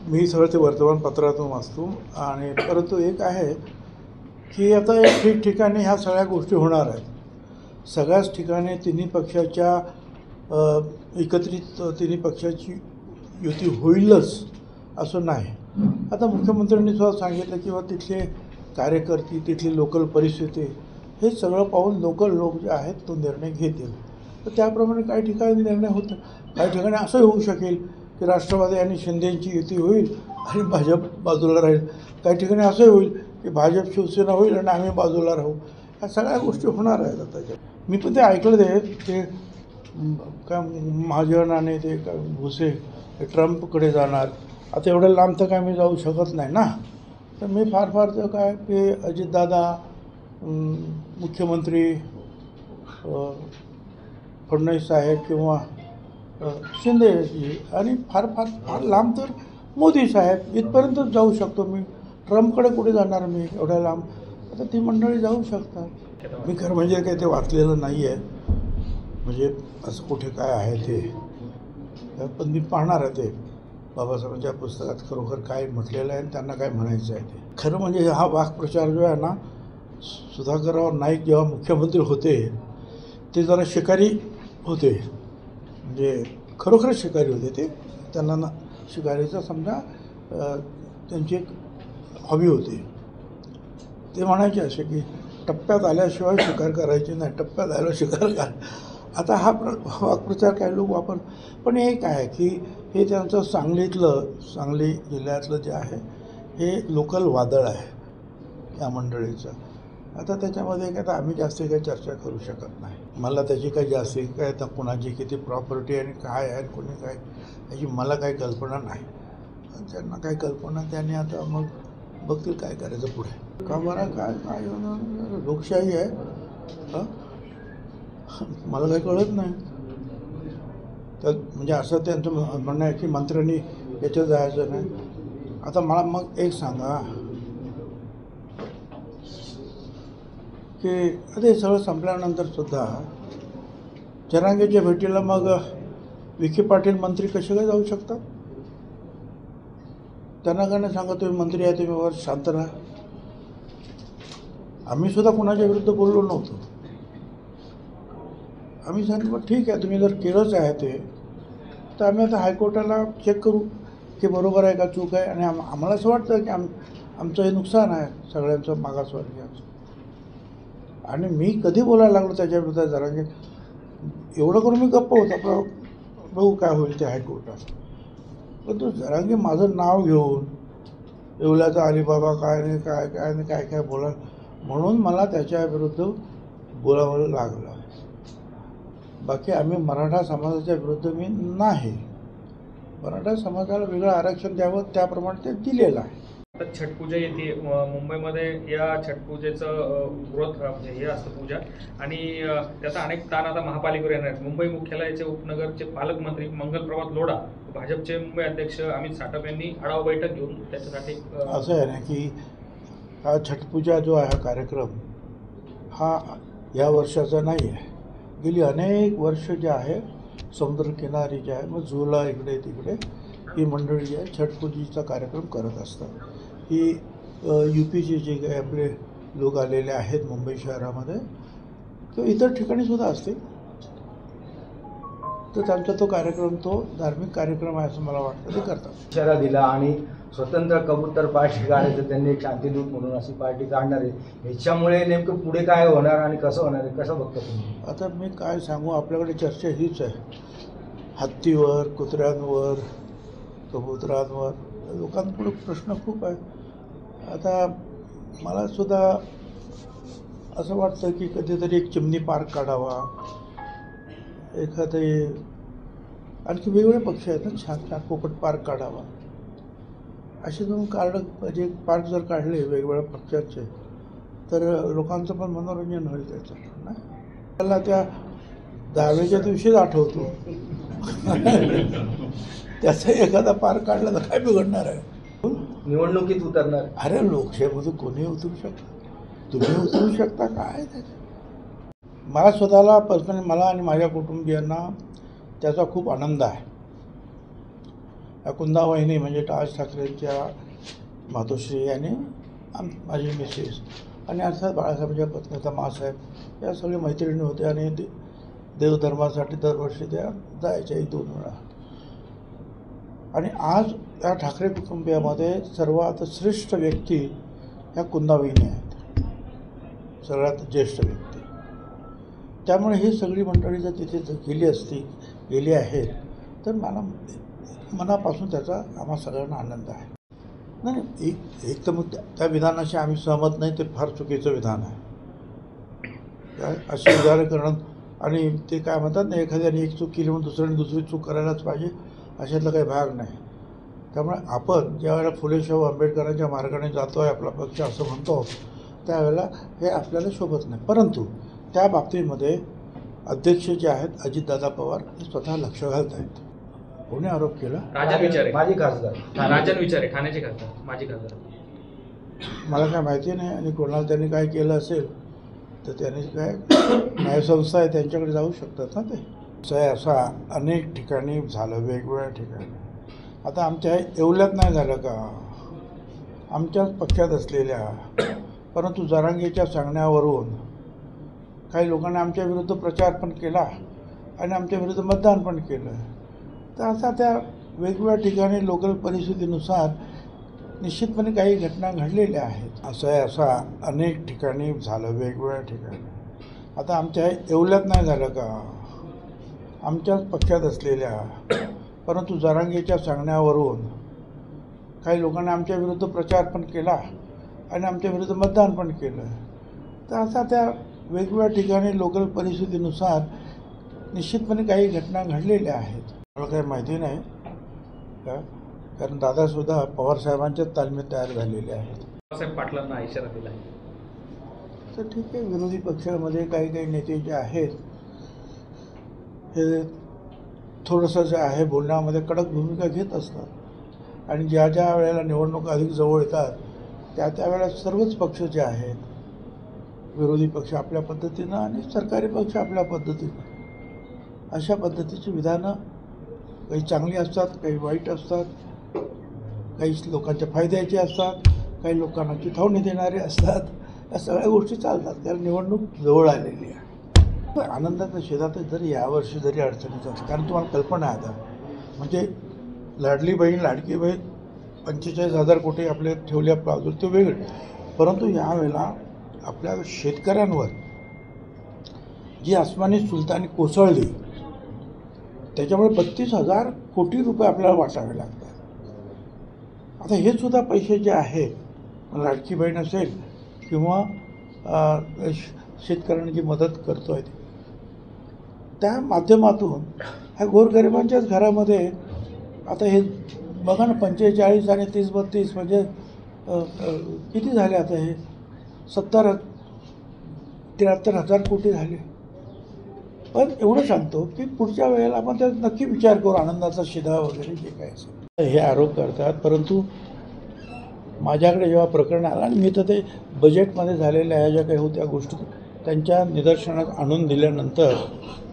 मी सगळं ते वर्तमानपत्रातून वाचतो आणि परंतु एक आहे की आता एक ठिकठिकाणी ह्या सगळ्या गोष्टी होणार आहेत. सगळ्याच ठिकाणी तिन्ही पक्षाच्या एकत्रित तिन्ही पक्षाची युती होईलच असं नाही. आता मुख्यमंत्र्यांनी सुद्धा सांगितलं की तिथले कार्यकर्ते, तिथली लोकल परिस्थिती हे सगळं पाहून लोकल लोक जे आहेत तो निर्णय घेतील. तर त्याप्रमाणे काही ठिकाणी निर्णय होतं. काही ठिकाणी असंही होऊ शकेल की राष्ट्रवादी आणि शिंदेची युती होईल आणि भाजप बाजूला राहील. काही ठिकाणी असंही होईल की भाजप शिवसेना होईल आणि आम्ही बाजूला राहू. ह्या सगळ्या गोष्टी होणार आहेत. आता मी पण ते ऐकलं ते काय महाजन आणि ते काय भुसे ट्रम्पकडे जाणार. आता एवढं लांब तर काय मी जाऊ शकत नाही ना. तर मी फार तर काय की अजितदादा, मुख्यमंत्री फडणवीस साहेब किंवा शिंदेजी आणि फार लांब तर मोदी साहेब इथपर्यंतच जाऊ शकतो मी. ट्रम्पकडे कुठे जाणार मी एवढ्या लांब. आता ती मंडळी जाऊ शकतात. मी खरं म्हणजे काही ते वाचलेलं नाही आहे, म्हणजे असं कुठे काय आहे ते, पण मी पाहणार आहे ते बाबासाहेबांच्या पुस्तकात खरोखर काय म्हटलेलं आहे आणि त्यांना काय म्हणायचं आहे ते. खरं म्हणजे हा वाक्प्रचार जो आहे ना, सुधाकरराव नाईक जेव्हा मुख्यमंत्री होते ते जरा शिकारी होते, म्हणजे खरोखरच शिकारी होते ते. त्यांना ना शिकारीचा समजा त्यांची एक हॉबी होती. ते म्हणायचे असे की टप्प्यात आल्याशिवाय शिकार करायची नाही, टप्प्यात आल्यावर शिकार करा. आता हा वाक्प्रचार काही लोक पण एक आहे की हे त्यांचं सांगली जिल्ह्यातलं जे आहे हे लोकल वादळ आहे या मंडळीचं. आता त्याच्यामध्ये काय तर आम्ही जास्त काही चर्चा करू शकत नाही. मला त्याची काही जास्ती काय तर कुणाची किती प्रॉपर्टी आणि काय आहे कोणी काय याची मला काही कल्पना नाही. ज्यांना काही कल्पना त्यांनी आता मग बघतील काय करायचं पुढे. का बरं काय लोकशाही आहे. मला काही कळत नाही. तर म्हणजे असं त्यांचं म्हणणं आहे की मंत्र्यांनी याच्यात जायचं नाही. आता मला मग एक सांगा की आता हे सगळं संपल्यानंतर सुद्धा जरांगेच्या भेटीला मग विखे पाटील मंत्री कसे काय जाऊ शकतात? त्यांना काय नाही सांगा तुम्ही मंत्री आहे तुम्ही वर शांत राहा. आम्ही सुद्धा कुणाच्या विरुद्ध बोललो नव्हतो. आम्ही सांगितलं ठीक आहे तुम्ही जर केलंच आहे ते तर आम्ही आता हायकोर्टाला चेक करू की बरोबर आहे का चूक आहे. आणि आम्हाला असं वाटतं की आमचं हे नुकसान आहे सगळ्यांचं मागासवर्गीयांचं. आणि मी कधी बोलायला लागलो त्याच्याविरुद्ध जरांगे एवढं करून मी गप्प होता बघू काय होईल ते हायकोर्टात. पण तो जरांगे माझं नाव घेऊन येवल्याचा अलिबाबा काय नाही काय काय नाही काय काय बोला म्हणून मला त्याच्याविरुद्ध बोलावं लागलं. बाकी आम्ही मराठा समाजाच्या विरुद्ध मी नाही. मराठा समाजाला वेगळं आरक्षण द्यावं त्याप्रमाणे ते दिलेलं आहे. आता छटपूजा येते मुंबईमध्ये. या छटपूजेचं व्रत म्हणजे हे असतं पूजा आणि त्याचा अनेक ताण आता महापालिकेवर येणार आहेत. मुंबई मुख्यालयाचे उपनगरचे पालकमंत्री मंगलप्रभात लोढा, भाजपचे मुंबई अध्यक्ष अमित साटम यांनी आढावा बैठक घेऊन त्याच्यासाठी असं आहे ना की हा छटपूजा जो आहे हा कार्यक्रम हा या वर्षाचा नाही आहे. गेली अनेक वर्ष जे आहे समुद्रकिनारी जे आहे मग झुला इकडे तिकडे ही मंडळी जी आहे छटपूजेचा कार्यक्रम करत असतात. ही UPचे जे काही आपले लोक आलेले आहेत मुंबई शहरामध्ये किंवा इतर ठिकाणी सुद्धा असते तर त्यांचा तो कार्यक्रम तो धार्मिक कार्यक्रम आहे असं मला वाटतं ते करतात. इशारा दिला आणि स्वतंत्र कबूतर पार्टी काढायचं त्यांनी एक शांतिदूत म्हणून अशी पार्टी काढणार आहे. याच्यामुळे नेमकं पुढे काय होणार आणि कसं होणार आहे कसं बघता तुम्ही? आता मी काय सांगू आपल्याकडे चर्चा हीच आहे. हत्तीवर, कुत्र्यांवर, कबुतरांवर लोकांपुढे प्रश्न खूप आहे. आता मला सुद्धा असं वाटतं की कधीतरी एक चिमणी पार्क काढावा. एखादे आणखी वेगवेगळे पक्ष आहेत ना छान छान पोपट पार्क काढावा. असे दोन म्हणजे पार्क जर काढले वेगवेगळ्या पक्षाचे तर लोकांचं पण मनोरंजन होईल त्याचं ना. त्याला त्या दहावीच्या दिवशीच आठवतो त्याचा एखादा पार्क काढला तर काय बिघडणार आहे? निवडणुकीत उतरणार? अरे लोकशाहीमध्ये कोणी उतरू शकता, तुम्ही उतरू शकता काय त्याचं. मला स्वतःला पर्सनली मला आणि माझ्या कुटुंबियांना त्याचा खूप आनंद आहे. कुंदावाहिनी म्हणजे राज ठाकरेंच्या मातोश्री आणि माझी मिसेस आणि अर्थात बाळासाहेबांच्या पत्नीचा मासाहेब या सगळे मैत्रिणी होत्या आणि देवधर्मासाठी दरवर्षी त्या जायच्या 2 वेळा. आणि आज या ठाकरे कुटुंबियामध्ये सर्वात श्रेष्ठ व्यक्ती ह्या कुंदावाहिनी आहेत, सगळ्यात ज्येष्ठ व्यक्ती. त्यामुळे ही सगळी मंडळी जर तिथे गेली आहेत तर मला मनापासून त्याचा आम्हा सगळ्यांना आनंद आहे. नाही, एक तर मग त्या विधानाशी आम्ही सहमत नाही, ते फार चुकीचं विधान आहे. अशी विधानं करणं आणि ते काय म्हणतात ना, एखाद्याने एक चूक केली म्हणून दुसऱ्याने दुसरी चूक करायलाच पाहिजे, अशातला काही भाग नाही. त्यामुळे आपण ज्यावेळेला फुले शाहू आंबेडकरांच्या मार्गाने जातो आहे आपला पक्ष असं म्हणतो, त्यावेळेला हे आपल्याला शोभत नाही. परंतु त्या बाबतीमध्ये अध्यक्ष जे आहेत अजितदादा पवार हे स्वतः लक्ष घालत आहेत. कोणी आरोप केला? राजन विचारे, माजी खासदार. राजन विचारे, ठाण्याचे खासदार, माजी खासदार. मला काय माहिती नाही आणि कोणाला त्यांनी काय केलं असेल तर त्यांनी काय न्यायसंस्था आहे त्यांच्याकडे जाऊ शकतात ना. ते असा अनेक ठिकाणी झालं, वेगवेगळ्या ठिकाणी. आता आमच्या येवल्यात नाही झालं का, आमच्याच पक्षात असलेल्या परंतु जरांगेच्या सांगण्यावरून काही लोकांनी आमच्या विरुद्ध प्रचार पण केला आणि आमच्या विरुद्ध मतदान पण केलं. तर असा त्या वेगवेगळ्या ठिकाणी लोकल परिस्थितीनुसार निश्चितपणे काही घटना घडलेल्या आहेत. असा अनेक ठिकाणी झालं, वेगवेगळ्या ठिकाणी. आता आमच्या येवल्यात नाही झालं का, आमच्याच पक्षात असलेल्या परंतु जरांगेच्या सांगण्यावरून काही लोकांनी आमच्या विरुद्ध प्रचार पण केला आणि आमच्या विरुद्ध मतदान पण केलं. तर असा त्या वेगवेगळ्या ठिकाणी लोकल परिस्थितीनुसार निश्चितपणे काही घटना घडलेल्या आहेत. मला काही माहिती नाही का, कारण दादासुद्धा पवारसाहेबांच्याच तालमीत तयार झालेले आहेत. बाळासाहेब पाटलांना इशारा दिला आहे. तर ठीक आहे, विरोधी पक्षामध्ये काही नेते जे आहेत हे थोडंसं जे आहे बोलण्यामध्ये कडक भूमिका घेत असतात आणि ज्या ज्या वेळेला निवडणुका अधिक जवळ येतात त्यावेळेला सर्वच पक्ष जे आहेत, विरोधी पक्ष आपल्या पद्धतीनं आणि सरकारी पक्ष आपल्या पद्धतीनं अशा पद्धतीची विधानं काही चांगली असतात, काही वाईट असतात, काही लोकांच्या फायद्याचे असतात, काही लोकांना चिथावणी देणारे असतात. या सगळ्या गोष्टी चालतात, कारण निवडणूक जवळ आलेली आहे. पण आनंदाच्या शेतात जरी यावर्षी जरी अडचणीचं असतं, कारण तुम्हाला कल्पना आहे आता म्हणजे लाडकी बहीण 45,000 कोटी आपले ठेवले बाजूला ते वेगळे, परंतु यावेळेला आपल्या शेतकऱ्यांवर जी आसमानी सुलतानी कोसळली त्याच्यामुळे 32,000 कोटी रुपये आपल्याला वाटावे लागतात. आता हे सुद्धा पैसे जे आहेत लाडकी बहीण असेल किंवा शेतकऱ्यांना जी मदत करतो आहे त्या माध्यमातून ह्या गोरगरिबांच्याच घरामध्ये आता हे बघा ना, 45 आणि 30-32 म्हणजे किती झाले आता हे 70-73,000 कोटी झाले. पण एवढं सांगतो की पुढच्या वेळेला आपण त्यात नक्की विचार करू, आनंदाचा शिधा वगैरे जे काय असेल हे आरोप करतात. परंतु माझ्याकडे जेव्हा प्रकरण आलं आणि मी तर ते बजेटमध्ये झालेल्या ह्या ज्या काही होत्या गोष्टी त्यांच्या निदर्शनात आणून दिल्यानंतर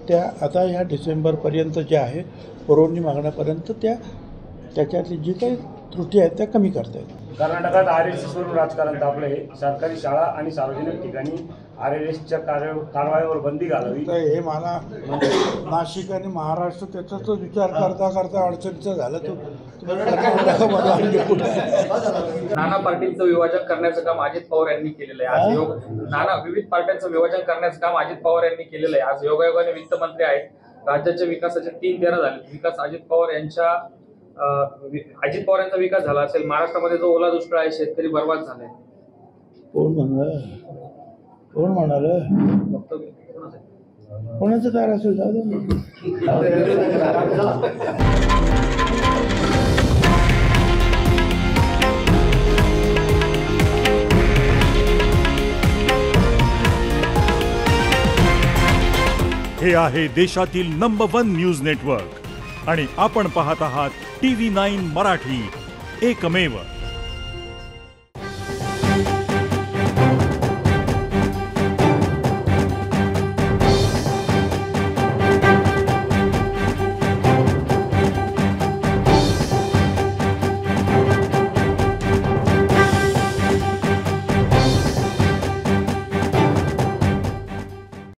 त्या आता ह्या डिसेंबरपर्यंत ज्या आहे पुरवणी मागण्यापर्यंत त्याच्यातली जी काही त्रुटी आहेत त्या कमी करता येतात. कर्नाटकात RSSवरून राजकारण तापलं आहे. सरकारी शाळा आणि सार्वजनिक ठिकाणी RSSच्या कारवाईवर बंदी घालावी. तर हे मला नाशिक आणि महाराष्ट्र त्याचाच विचार करता करता अडचणीचं झालं. नाना पार्टींचं विभाजन करण्याचं काम अजित पवार यांनी केलेलं आहे. आज विविध पार्ट्यांचं विभाजन करण्याचं काम अजित पवार यांनी केलेलं आहे. आज योगायोगाने वित्तमंत्री आहेत. राज्याच्या विकासाचे 3 तेरा झाले. विकास अजित पवारांचा विकास झाला असेल. महाराष्ट्रामध्ये जो ओला दुष्काळ आहे, शेतकरी बर्बाद झाले. कोण म्हणाल? कोणाचं तयार असेल जाऊ दे. हे आहे देशातील नंबर 1 न्यूज नेटवर्क आणि आपण पाहत आहात TV9 मराठी, एकमेव.